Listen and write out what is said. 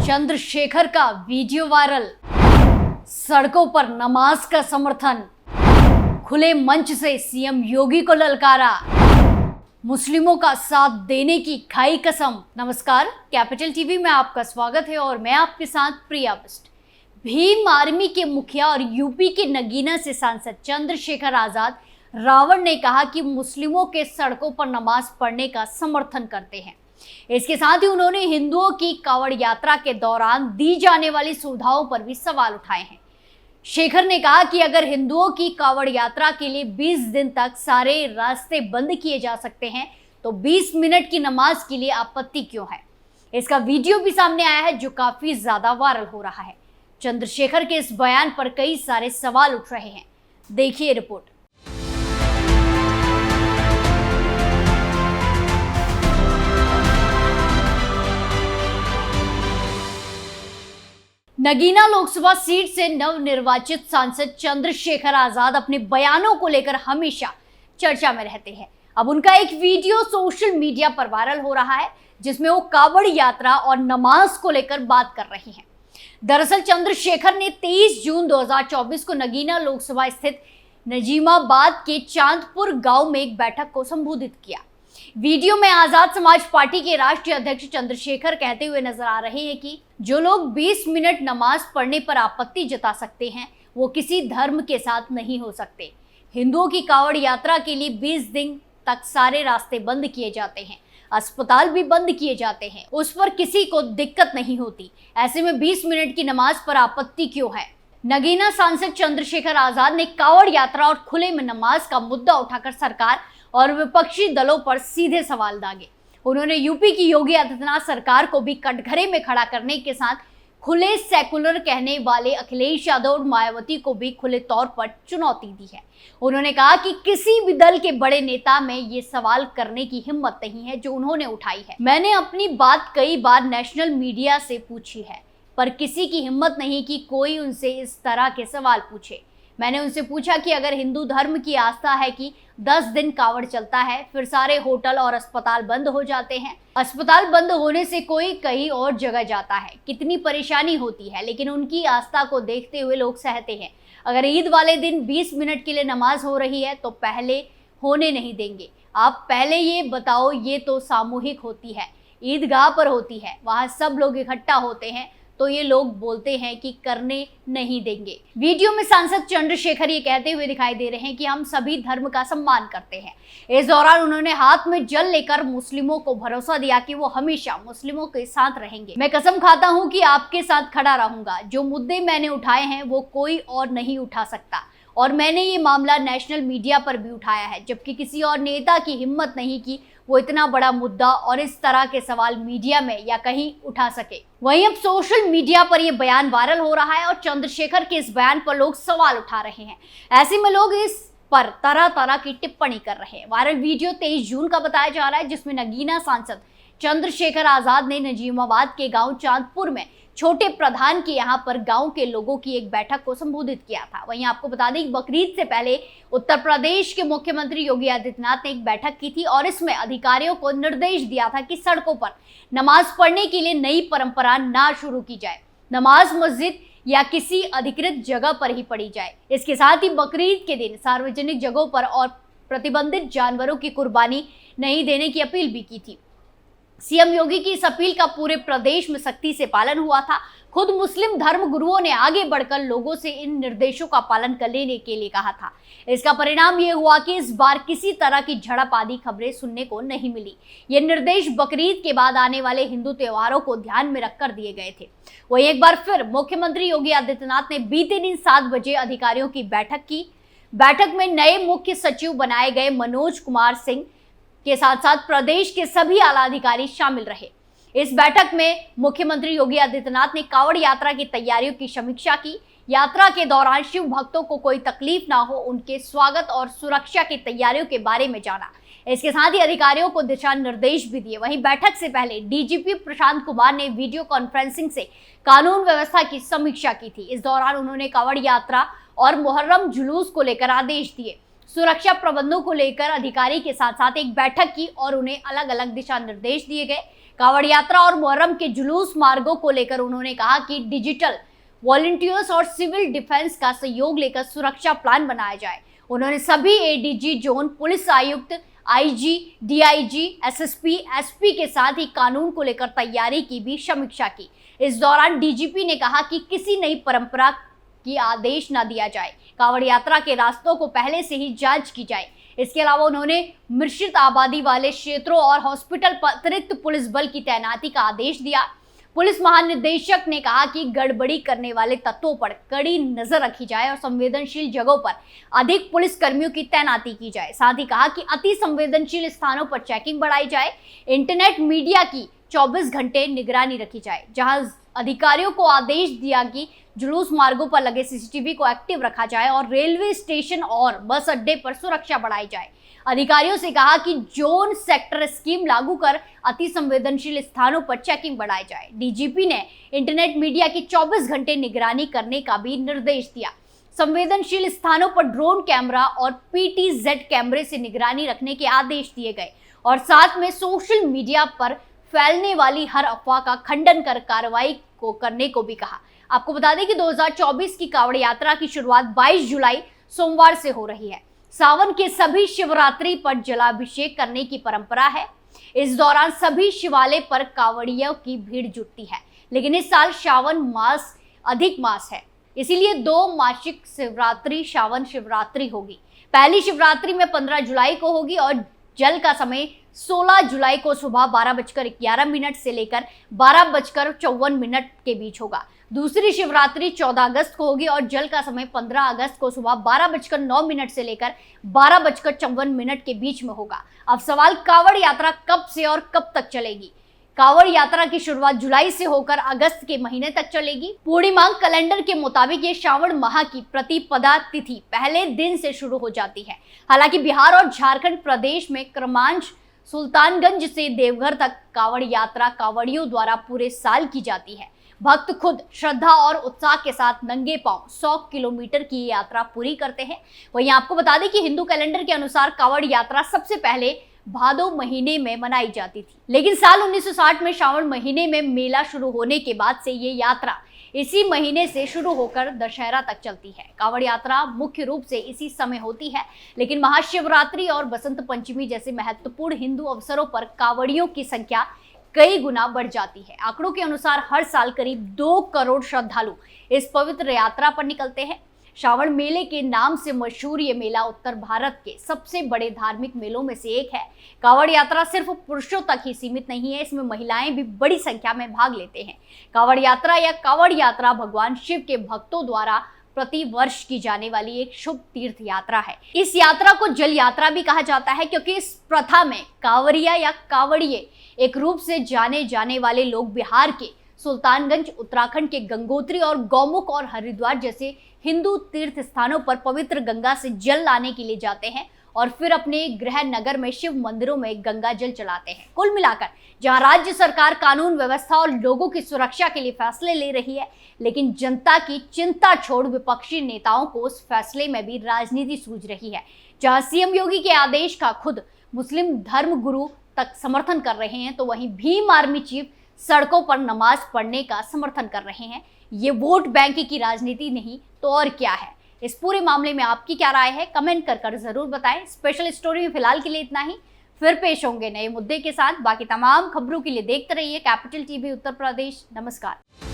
चंद्रशेखर का video viral, सड़कों पर नमाज का समर्थन, खुले मंच से सीएम योगी को ललकारा, मुस्लिमों का साथ देने की खाई कसम। नमस्कार, कैपिटल टीवी में आपका स्वागत है और मैं आपके साथ प्रिया बिस्ट। भीम आर्मी के मुखिया और यूपी के नगीना से सांसद चंद्रशेखर आजाद रावण ने कहा कि मुस्लिमों के सड़कों पर नमाज पढ़ने का समर्थन करते हैं। इसके साथ ही उन्होंने हिंदुओं की कांवड़ यात्रा के दौरान दी जाने वाली सुविधाओं पर भी सवाल उठाए हैं। शेखर ने कहा कि अगर हिंदुओं की कांवड़ यात्रा के लिए 20 दिन तक सारे रास्ते बंद किए जा सकते हैं तो 20 मिनट की नमाज के लिए आपत्ति क्यों है। इसका वीडियो भी सामने आया है जो काफी ज्यादा वायरल हो रहा है। चंद्रशेखर के इस बयान पर कई सारे सवाल उठ रहे हैं। देखिए रिपोर्ट। नगीना लोकसभा सीट से नवनिर्वाचित सांसद चंद्रशेखर आजाद अपने बयानों को लेकर हमेशा चर्चा में रहते हैं। अब उनका एक वीडियो सोशल मीडिया पर वायरल हो रहा है जिसमें वो कांवड़ यात्रा और नमाज को लेकर बात कर रहे हैं। दरअसल चंद्रशेखर ने 23 जून 2024 को नगीना लोकसभा स्थित नजीमाबाद के चांदपुर गांव में एक बैठक को संबोधित किया। वीडियो में आजाद समाज पार्टी के राष्ट्रीय अध्यक्ष चंद्रशेखर कहते हुए नजर आ रहे हैं कि जो लोग 20 मिनट नमाज पढ़ने पर आपत्ति जता सकते हैं वो किसी धर्म के साथ नहीं हो सकते। हिंदुओं की कांवड़ यात्रा के लिए 20 दिन तक सारे रास्ते बंद किए जाते हैं, अस्पताल भी बंद किए जाते हैं, उस पर किसी को दिक्कत नहीं होती। ऐसे में 20 मिनट की नमाज पर आपत्ति क्यों है। नगीना सांसद चंद्रशेखर आजाद ने कांवड़ यात्रा और खुले में नमाज का मुद्दा उठाकर सरकार और विपक्षी दलों पर सीधे सवाल दागे। उन्होंने यूपी की योगी आदित्यनाथ सरकार को भी कटघरे में खड़ा करने के साथ खुले सेकुलर कहने वाले अखिलेश यादव और मायावती को भी खुले तौर पर चुनौती दी है। उन्होंने कहा कि किसी भी दल के बड़े नेता में ये सवाल करने की हिम्मत नहीं है जो उन्होंने उठाई है। मैंने अपनी बात कई बार नेशनल मीडिया से पूछी है पर किसी की हिम्मत नहीं कि कोई उनसे इस तरह के सवाल पूछे। मैंने उनसे पूछा कि अगर हिंदू धर्म की आस्था है कि 10 दिन कांवड़ चलता है फिर सारे होटल और अस्पताल बंद हो जाते हैं, अस्पताल बंद होने से कोई कहीं और जगह जाता है, कितनी परेशानी होती है, लेकिन उनकी आस्था को देखते हुए लोग सहते हैं। अगर ईद वाले दिन 20 मिनट के लिए नमाज हो रही है तो पहले होने नहीं देंगे। आप पहले ये बताओ, ये तो सामूहिक होती है, ईदगाह पर होती है, वहां सब लोग इकट्ठा होते हैं तो ये लोग बोलते हैं कि करने नहीं देंगे। वीडियो में सांसद चंद्रशेखर ये कहते हुए दिखाई दे रहे हैं कि हम सभी धर्म का सम्मान करते हैं। इस दौरान उन्होंने हाथ में जल लेकर मुस्लिमों को भरोसा दिया कि वो हमेशा मुस्लिमों के साथ रहेंगे। मैं कसम खाता हूं कि आपके साथ खड़ा रहूंगा। जो मुद्दे मैंने उठाए हैं वो कोई और नहीं उठा सकता और मैंने ये मामला नेशनल मीडिया पर भी उठाया है, जबकि किसी और नेता की हिम्मत नहीं कि वो इतना बड़ा मुद्दा और इस तरह के सवाल मीडिया में या कहीं उठा सके। वहीं अब सोशल मीडिया पर यह बयान वायरल हो रहा है और चंद्रशेखर के इस बयान पर लोग सवाल उठा रहे हैं। ऐसे में लोग इस पर तरह तरह की टिप्पणी कर रहे हैं। वायरल वीडियो 23 जून का बताया जा रहा है जिसमें नगीना सांसद चंद्रशेखर आजाद ने नजीमाबाद के गांव चांदपुर में छोटे प्रधान के यहाँ पर गांव के लोगों की एक बैठक को संबोधित किया था। वहीं आपको बता दें बकरीद से पहले उत्तर प्रदेश के मुख्यमंत्री योगी आदित्यनाथ ने एक बैठक की थी और इसमें अधिकारियों को निर्देश दिया था कि सड़कों पर नमाज पढ़ने के लिए नई परंपरा ना शुरू की जाए, नमाज मस्जिद या किसी अधिकृत जगह पर ही पढ़ी जाए। इसके साथ ही बकरीद के दिन सार्वजनिक जगहों पर और प्रतिबंधित जानवरों की कुर्बानी नहीं देने की अपील भी की थी। सीएम योगी की इस अपील का पूरे प्रदेश में सख्ती से पालन हुआ था। खुद मुस्लिम धर्म गुरुओं ने आगे बढ़कर लोगों से इन निर्देशों का पालन करने के लिए कहा था। इसका परिणाम ये हुआ कि इस बार किसी तरह की झड़प आदि खबरें सुनने को नहीं मिली। ये निर्देश बकरीद के बाद आने वाले हिंदू त्योहारों को ध्यान में रखकर दिए गए थे। वहीं एक बार फिर मुख्यमंत्री योगी आदित्यनाथ ने बीते दिन 7 बजे अधिकारियों की बैठक की। बैठक में नए मुख्य सचिव बनाए गए मनोज कुमार सिंह के साथ साथ प्रदेश के सभी आला अधिकारी शामिल रहे। इस बैठक में मुख्यमंत्री योगी आदित्यनाथ ने कांवड़ यात्रा की तैयारियों की समीक्षा की। यात्रा के दौरान शिव भक्तों को कोई तकलीफ ना हो, उनके स्वागत और सुरक्षा की तैयारियों के बारे में जाना। इसके साथ ही अधिकारियों को दिशा निर्देश भी दिए। वहीं बैठक से पहले डीजीपी प्रशांत कुमार ने वीडियो कॉन्फ्रेंसिंग से कानून व्यवस्था की समीक्षा की थी। इस दौरान उन्होंने कांवड़ यात्रा और मुहर्रम जुलूस को लेकर आदेश दिए। सुरक्षा प्रबंधों को लेकर अधिकारी के साथ साथ एक बैठक की और उन्हें अलग अलग दिशा निर्देश दिए गए। कांवड़ यात्रा और मुहर्रम के जुलूस मार्गों को लेकर उन्होंने कहा कि डिजिटल वॉलंटियर्स और सिविल डिफेंस का सहयोग लेकर सुरक्षा प्लान बनाया जाए। उन्होंने सभी एडीजी जोन, पुलिस आयुक्त, आईजी, डीआईजी, एसएसपी, एसपी के साथ ही कानून को लेकर तैयारी की भी समीक्षा की। इस दौरान डीजीपी ने कहा कि किसी नई परंपरा की आदेश न दिया जाए, कांवड़ यात्रा के रास्तों को पहले से ही जांच की जाए। इसके अलावा उन्होंने मिश्रित आबादी वाले क्षेत्रों और हॉस्पिटल पर अतिरिक्त पुलिस बल की तैनाती का आदेश दिया। पुलिस महानिदेशक ने कहा कि गड़बड़ी करने वाले तत्वों पर कड़ी नजर रखी जाए और संवेदनशील जगहों पर अधिक पुलिस कर्मियों की तैनाती की जाए। साथ ही कहा कि अति संवेदनशील स्थानों पर चेकिंग बढ़ाई जाए। इंटरनेट मीडिया की 24 घंटे निगरानी रखी जाए। जहां अधिकारियों को आदेश दिया कि जुलूस मार्गों पर लगे सीसीटीवी को एक्टिव रखा जाए और रेलवे स्टेशन और बस अड्डे पर सुरक्षा बढ़ाई जाए। अधिकारियों से कहा कि जोन सेक्टर स्कीम लागू कर अति संवेदनशील स्थानों पर चेकिंग बढ़ाई जाए। डीजीपी ने इंटरनेट मीडिया की 24 घंटे निगरानी करने का भी निर्देश दिया। संवेदनशील स्थानों पर ड्रोन कैमरा और पीटीजेड कैमरे से निगरानी रखने के आदेश दिए गए और साथ में सोशल मीडिया पर फैलने वाली हर अफवाह का खंडन कर कार्रवाई को करने को भी कहा। आपको बता दें कि 2024 की कांवड़ यात्रा की शुरुआत 22 जुलाई सोमवार से हो रही है। सावन के सभी शिवरात्रि पर जलाभिषेक करने की परंपरा है। इस दौरान सभी शिवालय पर कांवड़ियों की भीड़ जुटती है, लेकिन इस साल श्रावण मास अधिक मास है, इसीलिए 2 मासिक शिवरात्रि श्रावण शिवरात्रि होगी। पहली शिवरात्रि में 15 जुलाई को होगी और जल का समय 16 जुलाई को सुबह 12:11 से लेकर 12:54 के बीच होगा। दूसरी शिवरात्रि 14 अगस्त को होगी और जल का समय 15 अगस्त को सुबह 12:09 से लेकर 12:54 के बीच में होगा। अब सवाल, कांवड़ यात्रा कब से और कब तक चलेगी? कांवड़ यात्रा की शुरुआत जुलाई से होकर अगस्त के महीने तक चलेगी। पूर्णिमा कैलेंडर के मुताबिक ये श्रावण माह की प्रतिपदा तिथि पहले दिन से शुरू हो जाती है। हालांकि बिहार और झारखंड प्रदेश में क्रमांश सुल्तानगंज से देवघर तक कांवड़ यात्रा कांवड़ियों द्वारा पूरे साल की जाती है। भक्त खुद श्रद्धा और उत्साह के साथ नंगे पांव 100 किलोमीटर की यात्रा पूरी करते हैं। वहीं आपको बता दें कि हिंदू कैलेंडर के अनुसार कांवड़ यात्रा सबसे पहले भादो महीने में मनाई जाती थी, लेकिन साल 1960 में श्रावण महीने में मेला शुरू होने के बाद से ये यात्रा इसी महीने से शुरू होकर दशहरा तक चलती है। कांवड़ यात्रा मुख्य रूप से इसी समय होती है, लेकिन महाशिवरात्रि और बसंत पंचमी जैसे महत्वपूर्ण हिंदू अवसरों पर कांवड़ियों की संख्या कई गुना बढ़ जाती है। आंकड़ों के अनुसार हर साल करीब 2 करोड़ श्रद्धालु इस पवित्र यात्रा पर निकलते हैं। श्रावण मेले के नाम से मशहूर ये मेला उत्तर भारत के सबसे बड़े धार्मिक मेलों में से एक है। कांवड़ यात्रा सिर्फ पुरुषों तक ही सीमित नहीं है, इसमें महिलाएं भी बड़ी संख्या में भाग लेते हैं। कांवड़ यात्रा या कांवड़ यात्रा भगवान शिव के भक्तों द्वारा प्रति वर्ष की जाने वाली एक शुभ तीर्थ यात्रा है। इस यात्रा को जल यात्रा भी कहा जाता है, क्योंकि इस प्रथा में कांवरिया या कांवड़िए एक रूप से जाने जाने वाले लोग बिहार के सुल्तानगंज, उत्तराखंड के गंगोत्री और गौमुख और हरिद्वार जैसे हिंदू तीर्थ स्थानों पर पवित्र गंगा से जल लाने के लिए जाते हैं और फिर अपने गृह नगर में शिव मंदिरों में गंगा जल चलाते हैं। कुल मिलाकर जहां राज्य सरकार कानून व्यवस्था और लोगों की सुरक्षा के लिए फैसले ले रही है, लेकिन जनता की चिंता छोड़ विपक्षी नेताओं को उस फैसले में भी राजनीति सूझ रही है। जहां सीएम योगी के आदेश का खुद मुस्लिम धर्म गुरु तक समर्थन कर रहे हैं, तो वहीं भीम आर्मी चीफ सड़कों पर नमाज पढ़ने का समर्थन कर रहे हैं। ये वोट बैंक की राजनीति नहीं तो और क्या है? इस पूरे मामले में आपकी क्या राय है? कमेंट कर जरूर बताएं। स्पेशल स्टोरी में फिलहाल के लिए इतना ही, फिर पेश होंगे नए मुद्दे के साथ। बाकी तमाम खबरों के लिए देखते रहिए कैपिटल टीवी उत्तर प्रदेश। नमस्कार।